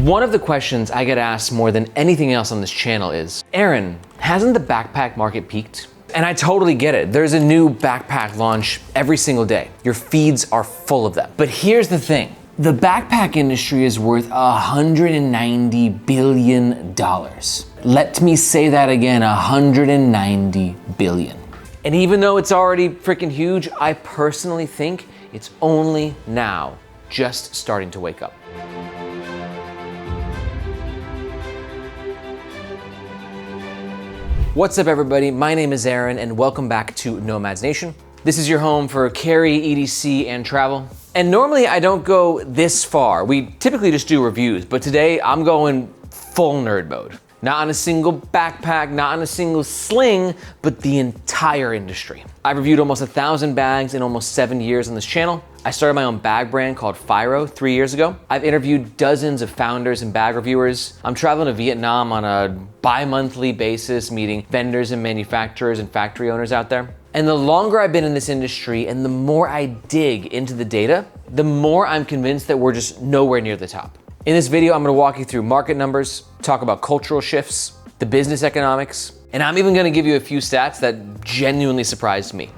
One of the questions I get asked more than anything else on this channel is, Aaron, hasn't the backpack market peaked? And I totally get it. There's a new backpack launch every single day. Your feeds are full of them. But here's the thing. The backpack industry is worth $190 billion. Let me say that again, $190 billion. And even though it's already freaking huge, I personally think it's only now just starting to wake up. What's up everybody? My name is Aaron and welcome back to Nomads Nation. This is your home for carry, EDC, and travel. And normally I don't go this far. We typically just do reviews, but today I'm going full nerd mode. Not on a single backpack, not on a single sling, but the entire industry. I've reviewed almost 1,000 bags in almost 7 years on this channel. I started my own bag brand called Firo 3 years ago. I've interviewed dozens of founders and bag reviewers. I'm traveling to Vietnam on a bi-monthly basis, meeting vendors and manufacturers and factory owners out there. And the longer I've been in this industry and the more I dig into the data, the more I'm convinced that we're just nowhere near the top. In this video, I'm gonna walk you through market numbers, talk about cultural shifts, the business economics, and I'm even gonna give you a few stats that genuinely surprised me.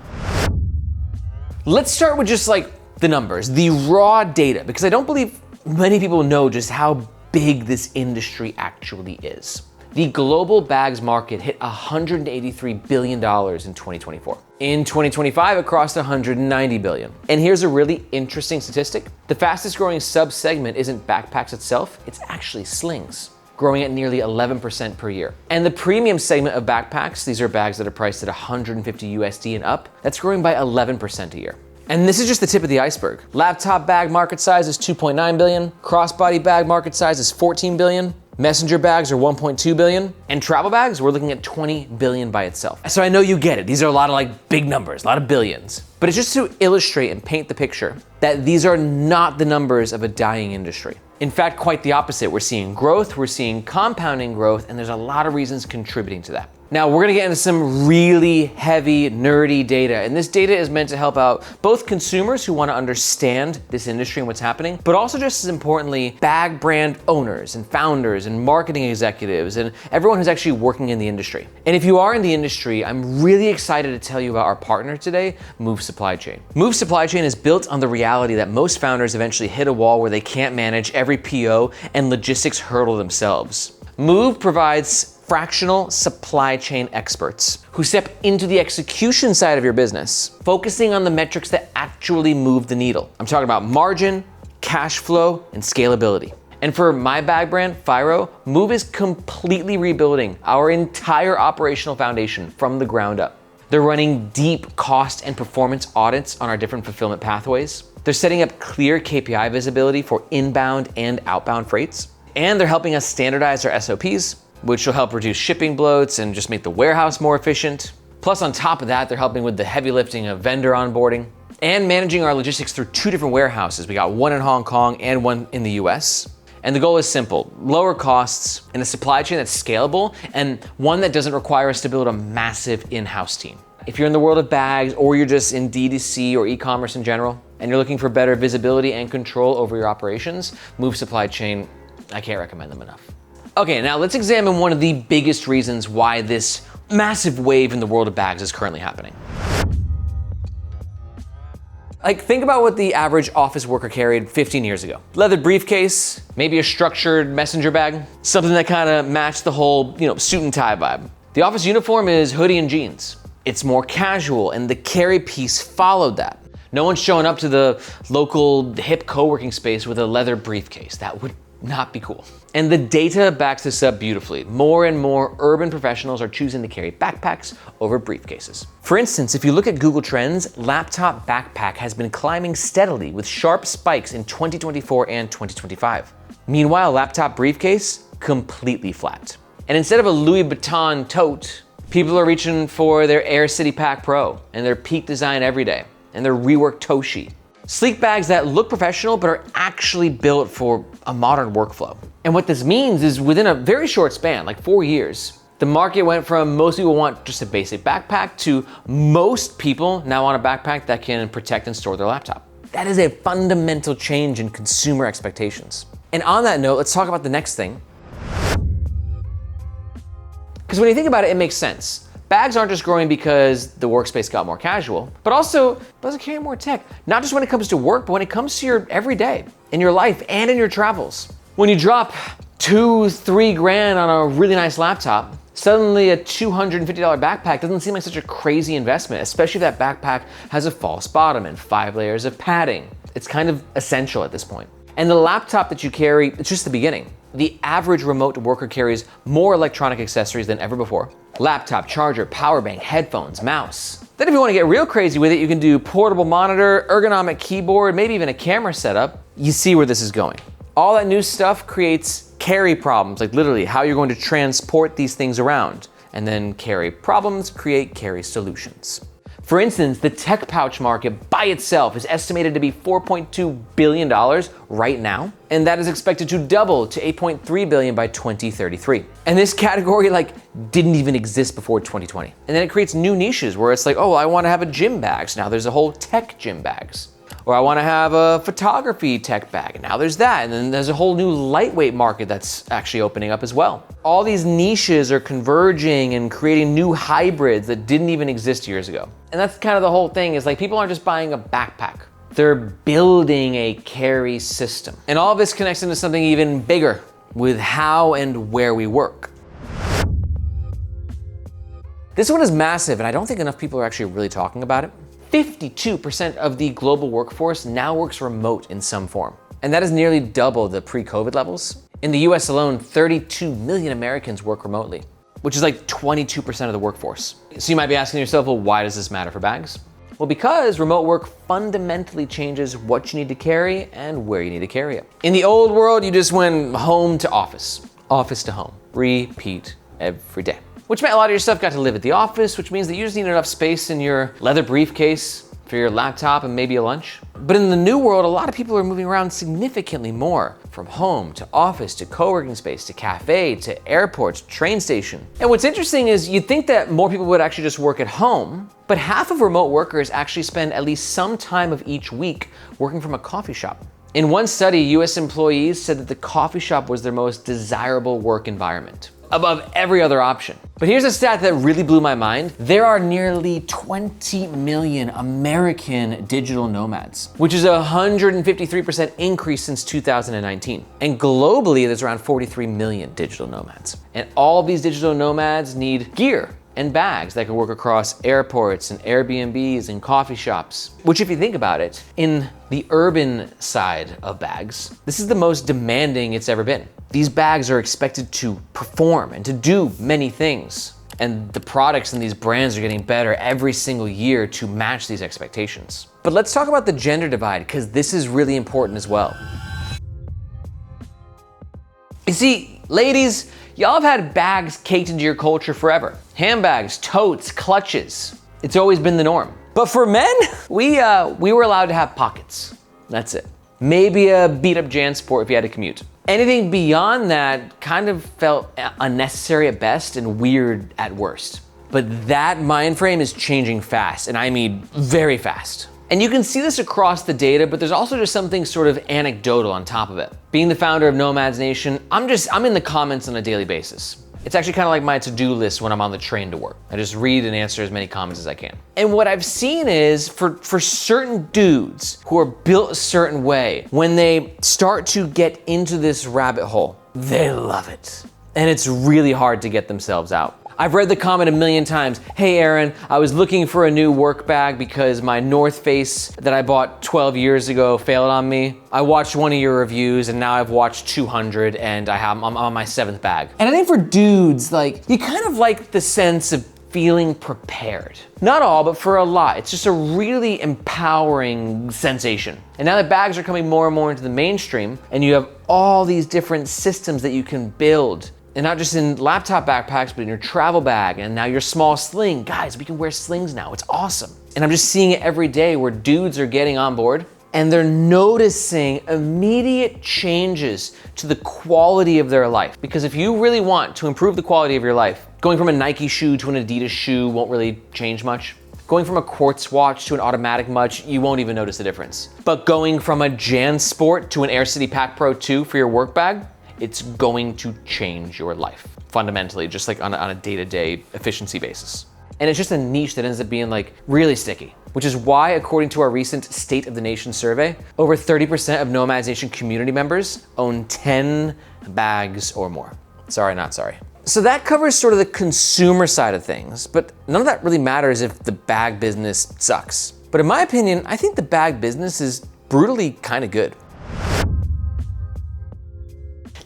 Let's start with just like the numbers, the raw data, because I don't believe many people know just how big this industry actually is. The global bags market hit $183 billion in 2024. In 2025, it crossed $190 billion. And here's a really interesting statistic. The fastest growing sub-segment isn't backpacks itself, it's actually slings, growing at nearly 11% per year. And the premium segment of backpacks, these are bags that are priced at 150 USD and up, that's growing by 11% a year. And this is just the tip of the iceberg. Laptop bag market size is 2.9 billion, crossbody bag market size is 14 billion, messenger bags are 1.2 billion, and travel bags, we're looking at 20 billion by itself. So I know you get it. These are a lot of like big numbers, a lot of billions. But it's just to illustrate and paint the picture that these are not the numbers of a dying industry. In fact, quite the opposite. We're seeing growth, we're seeing compounding growth, and there's a lot of reasons contributing to that. Now, we're gonna get into some really heavy, nerdy data, and this data is meant to help out both consumers who wanna understand this industry and what's happening, but also just as importantly, bag brand owners and founders and marketing executives and everyone who's actually working in the industry. And if you are in the industry, I'm really excited to tell you about our partner today, Move Supply Chain. Move Supply Chain is built on the reality that most founders eventually hit a wall where they can't manage every PO and logistics hurdle themselves. Move provides fractional supply chain experts who step into the execution side of your business, focusing on the metrics that actually move the needle. I'm talking about margin, cash flow, and scalability. And for my bag brand, Firo, Move is completely rebuilding our entire operational foundation from the ground up. They're running deep cost and performance audits on our different fulfillment pathways. They're setting up clear KPI visibility for inbound and outbound freights. And they're helping us standardize our SOPs, which will help reduce shipping bloats and just make the warehouse more efficient. Plus on top of that, they're helping with the heavy lifting of vendor onboarding and managing our logistics through 2 different warehouses. We got one in Hong Kong and one in the US. And the goal is simple, lower costs and a supply chain that's scalable and one that doesn't require us to build a massive in-house team. If you're in the world of bags or you're just in D2C or e-commerce in general, and you're looking for better visibility and control over your operations, Move Supply Chain, I can't recommend them enough. Okay, now let's examine one of the biggest reasons why this massive wave in the world of bags is currently happening. Like, think about what the average office worker carried 15 years ago. Leather briefcase, maybe a structured messenger bag, something that kind of matched the whole, suit and tie vibe. The office uniform is hoodie and jeans. It's more casual, and the carry piece followed that. No one's showing up to the local hip co-working space with a leather briefcase. That would not be cool. And the data backs this up beautifully. More and more urban professionals are choosing to carry backpacks over briefcases. For instance, if you look at Google Trends, laptop backpack has been climbing steadily with sharp spikes in 2024 and 2025. Meanwhile, laptop briefcase, completely flat. And instead of a Louis Vuitton tote, people are reaching for their Air City Pack Pro and their Peak Design Everyday and their reworked Toshi. Sleek bags that look professional but are actually built for a modern workflow. And what this means is within a very short span, like 4 years, the market went from most people want just a basic backpack to most people now want a backpack that can protect and store their laptop. That is a fundamental change in consumer expectations. And on that note, let's talk about the next thing. Because when you think about it, it makes sense. Bags aren't just growing because the workspace got more casual, but also doesn't carry more tech. Not just when it comes to work, but when it comes to your everyday, in your life, and in your travels. When you drop $2-3 grand on a really nice laptop, suddenly a $250 backpack doesn't seem like such a crazy investment, especially if that backpack has a false bottom and 5 layers of padding. It's kind of essential at this point. And the laptop that you carry, it's just the beginning. The average remote worker carries more electronic accessories than ever before. Laptop, charger, power bank, headphones, mouse. Then if you want to get real crazy with it, you can do portable monitor, ergonomic keyboard, maybe even a camera setup. You see where this is going. All that new stuff creates carry problems, like literally how you're going to transport these things around. And then carry problems create carry solutions. For instance, the tech pouch market by itself is estimated to be $4.2 billion right now, and that is expected to double to $8.3 billion by 2033. And this category didn't even exist before 2020. And then it creates new niches where it's like, oh, I want to have a gym bag, so now there's a whole tech gym bags. Or I want to have a photography tech bag, and now there's that. And then there's a whole new lightweight market that's actually opening up as well. All these niches are converging and creating new hybrids that didn't even exist years ago. And that's kind of the whole thing, is like people aren't just buying a backpack. They're building a carry system. And all of this connects into something even bigger with how and where we work. This one is massive, and I don't think enough people are actually really talking about it. 52% of the global workforce now works remote in some form. And that is nearly double the pre-COVID levels. In the US alone, 32 million Americans work remotely, which is like 22% of the workforce. So you might be asking yourself, well, why does this matter for bags? Well, because remote work fundamentally changes what you need to carry and where you need to carry it. In the old world, you just went home to office to home, repeat every day. Which meant a lot of your stuff got to live at the office, which means that you just need enough space in your leather briefcase for your laptop and maybe a lunch. But in the new world, a lot of people are moving around significantly more, from home to office to co-working space to cafe to airports, train station. And what's interesting is you'd think that more people would actually just work at home, but half of remote workers actually spend at least some time of each week working from a coffee shop. In one study, US employees said that the coffee shop was their most desirable work environment, above every other option. But here's a stat that really blew my mind. There are nearly 20 million American digital nomads, which is a 153% increase since 2019. And globally, there's around 43 million digital nomads. And all of these digital nomads need gear and bags that can work across airports and Airbnbs and coffee shops. Which, if you think about it, in the urban side of bags, this is the most demanding it's ever been. These bags are expected to perform and to do many things. And the products and these brands are getting better every single year to match these expectations. But let's talk about the gender divide, because this is really important as well. You see, ladies, y'all have had bags caked into your culture forever. Handbags, totes, clutches. It's always been the norm. But for men, we were allowed to have pockets. That's it. Maybe a beat up JanSport if you had to commute. Anything beyond that kind of felt unnecessary at best and weird at worst. But that mind frame is changing fast, and I mean very fast. And you can see this across the data, but there's also just something sort of anecdotal on top of it. Being the founder of Nomads Nation, I'm in the comments on a daily basis. It's actually kind of like my to-do list when I'm on the train to work. I just read and answer as many comments as I can. And what I've seen is for certain dudes who are built a certain way, when they start to get into this rabbit hole, they love it. And it's really hard to get themselves out. I've read the comment a million times. Hey Aaron, I was looking for a new work bag because my North Face that I bought 12 years ago failed on me. I watched one of your reviews and now I've watched 200 and I'm on my 7th bag. And I think for dudes, you kind of like the sense of feeling prepared. Not all, but for a lot. It's just a really empowering sensation. And now that bags are coming more and more into the mainstream and you have all these different systems that you can build, and not just in laptop backpacks, but in your travel bag, and now your small sling. Guys, we can wear slings now, it's awesome. And I'm just seeing it every day where dudes are getting on board and they're noticing immediate changes to the quality of their life. Because if you really want to improve the quality of your life, going from a Nike shoe to an Adidas shoe won't really change much. Going from a quartz watch to an automatic much, you won't even notice the difference. But going from a JanSport to an Air City Pack Pro 2 for your work bag, it's going to change your life fundamentally, just like on a day-to-day efficiency basis. And it's just a niche that ends up being like really sticky, which is why, according to our recent State of the Nation survey, over 30% of Nomads Nation community members own 10 bags or more. Sorry, not sorry. So that covers sort of the consumer side of things, but none of that really matters if the bag business sucks. But in my opinion, I think the bag business is brutally kind of good.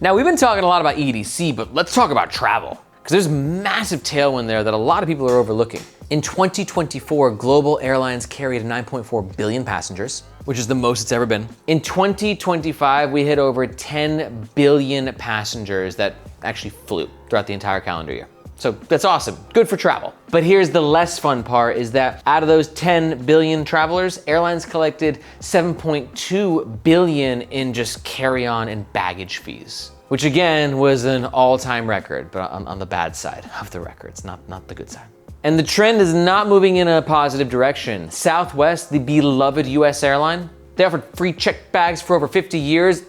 Now, we've been talking a lot about EDC, but let's talk about travel, because there's massive tailwind there that a lot of people are overlooking. In 2024, global airlines carried 9.4 billion passengers, which is the most it's ever been. In 2025, we hit over 10 billion passengers that actually flew throughout the entire calendar year. So that's awesome, good for travel. But here's the less fun part, is that out of those 10 billion travelers, airlines collected 7.2 billion in just carry-on and baggage fees, which again was an all-time record, but on the bad side of the records, not the good side. And the trend is not moving in a positive direction. Southwest, the beloved US airline, they offered free checked bags for over 50 years,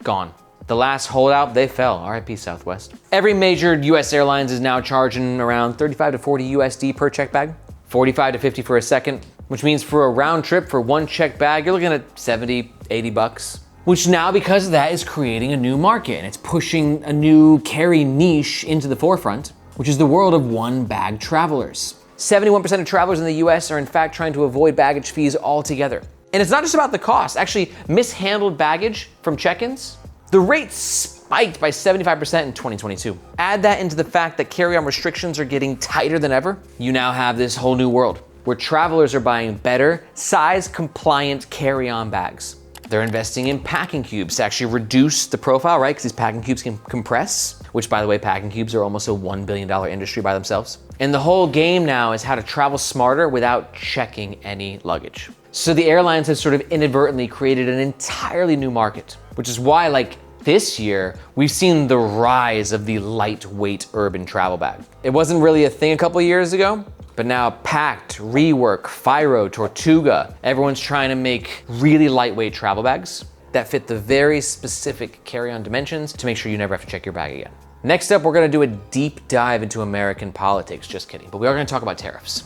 gone. The last holdout, they fell. RIP Southwest. Every major US airlines is now charging around 35 to 40 USD per check bag, 45 to 50 for a second, which means for a round trip for one check bag, you're looking at 70, 80 bucks. Which now, because of that, is creating a new market, and it's pushing a new carry niche into the forefront, which is the world of one bag travelers. 71% of travelers in the US are in fact trying to avoid baggage fees altogether. And it's not just about the cost. Actually, mishandled baggage from check-ins, the rate spiked by 75% in 2022. Add that into the fact that carry-on restrictions are getting tighter than ever, you now have this whole new world where travelers are buying better, size-compliant carry-on bags. They're investing in packing cubes to actually reduce the profile, right? Because these packing cubes can compress, which, by the way, packing cubes are almost a $1 billion industry by themselves. And the whole game now is how to travel smarter without checking any luggage. So the airlines have sort of inadvertently created an entirely new market, which is why, like, this year, we've seen the rise of the lightweight urban travel bag. It wasn't really a thing a couple of years ago, but now Pact, Rework, Firo, Tortuga, everyone's trying to make really lightweight travel bags that fit the very specific carry-on dimensions to make sure you never have to check your bag again. Next up, we're gonna do a deep dive into American politics. Just kidding, but we are gonna talk about tariffs.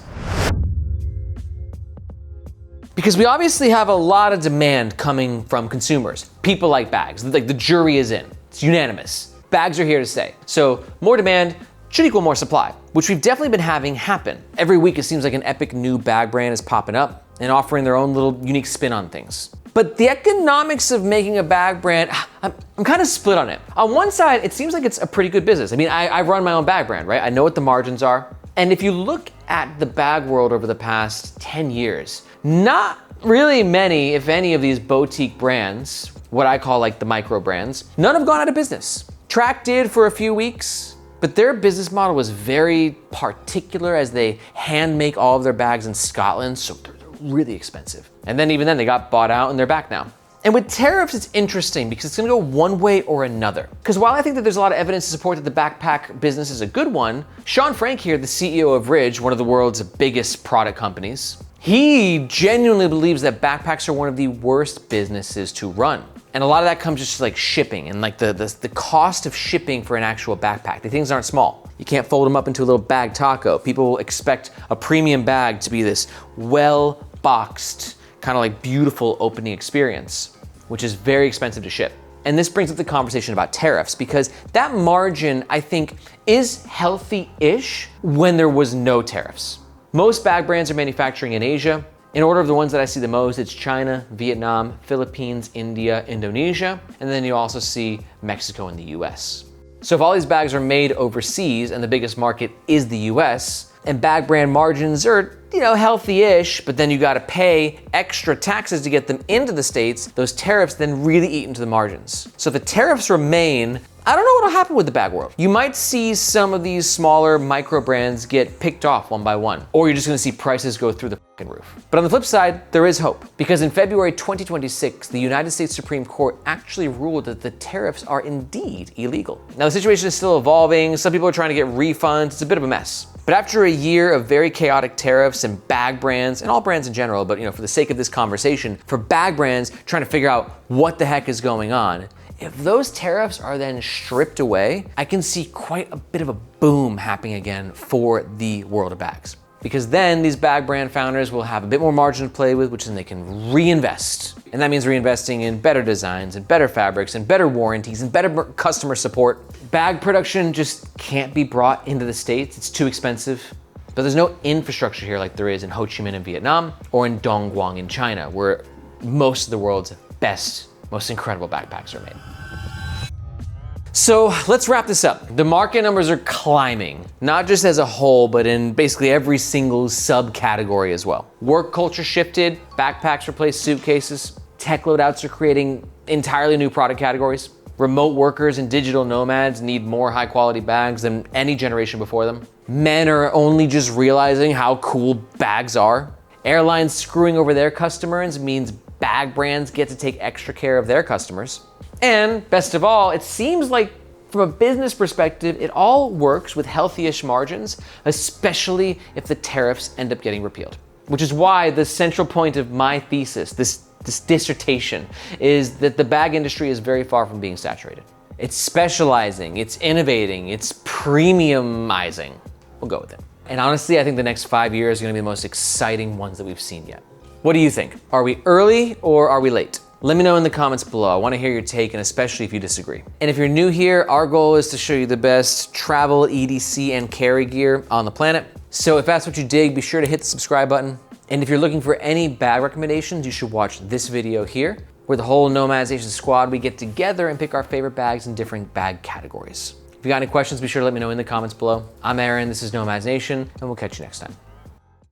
Because we obviously have a lot of demand coming from consumers. People like bags, like the jury is in, it's unanimous. Bags are here to stay. So more demand should equal more supply, which we've definitely been having happen. Every week it seems like an epic new bag brand is popping up and offering their own little unique spin on things. But the economics of making a bag brand, I'm kind of split on it. On one side, it seems like it's a pretty good business. I mean, I run my own bag brand, right? I know what the margins are. And if you look at the bag world over the past 10 years, not really many, if any, of these boutique brands, what I call like the micro brands, none have gone out of business. Track did for a few weeks, but their business model was very particular as they hand make all of their bags in Scotland, so they're really expensive. And then even then they got bought out and they're back now. And with tariffs, it's interesting because it's gonna go one way or another. Because while I think that there's a lot of evidence to support that the backpack business is a good one, Sean Frank here, the CEO of Ridge, one of the world's biggest product companies, he genuinely believes that backpacks are one of the worst businesses to run. And a lot of that comes just like shipping and like the cost of shipping for an actual backpack. The things aren't small. You can't fold them up into a little bag taco. People expect a premium bag to be this well-boxed, kind of like beautiful opening experience, which is very expensive to ship. And this brings up the conversation about tariffs, because that margin, I think, is healthy-ish when there was no tariffs. Most bag brands are manufacturing in Asia. In order of the ones that I see the most, it's China, Vietnam, Philippines, India, Indonesia, and then you also see Mexico and the US. So if all these bags are made overseas and the biggest market is the US, and bag brand margins are, healthy-ish, but then you gotta pay extra taxes to get them into the States, those tariffs then really eat into the margins. So if the tariffs remain, I don't know what'll happen with the bag world. You might see some of these smaller micro brands get picked off one by one, or you're just gonna see prices go through the fucking roof. But on the flip side, there is hope, because in February 2026, the United States Supreme Court actually ruled that the tariffs are indeed illegal. Now the situation is still evolving. Some people are trying to get refunds. It's a bit of a mess. But after a year of very chaotic tariffs and bag brands, and all brands in general, but for the sake of this conversation, for bag brands trying to figure out what the heck is going on, if those tariffs are then stripped away, I can see quite a bit of a boom happening again for the world of bags. Because then these bag brand founders will have a bit more margin to play with, which then they can reinvest. And that means reinvesting in better designs and better fabrics and better warranties and better customer support. Bag production just can't be brought into the States. It's too expensive. But there's no infrastructure here like there is in Ho Chi Minh in Vietnam or in Dongguan in China, where most of the world's best, most incredible backpacks are made. So let's wrap this up. The market numbers are climbing, not just as a whole, but in basically every single subcategory as well. Work culture shifted, backpacks replaced suitcases, tech loadouts are creating entirely new product categories. Remote workers and digital nomads need more high quality bags than any generation before them. Men are only just realizing how cool bags are. Airlines screwing over their customers means bag brands get to take extra care of their customers. And best of all, it seems like from a business perspective, it all works with healthy-ish margins, especially if the tariffs end up getting repealed. Which is why the central point of my thesis, this dissertation, is that the bag industry is very far from being saturated. It's specializing, it's innovating, it's premiumizing. We'll go with it. And honestly, I think the next 5 years are gonna be the most exciting ones that we've seen yet. What do you think? Are we early or are we late? Let me know in the comments below. I want to hear your take, and especially if you disagree. And if you're new here, our goal is to show you the best travel, EDC, and carry gear on the planet. So if that's what you dig, be sure to hit the subscribe button. And if you're looking for any bag recommendations, you should watch this video here, where the whole Nomadization squad, we get together and pick our favorite bags in different bag categories. If you got any questions, be sure to let me know in the comments below. I'm Aaron, this is Nomadization, and we'll catch you next time.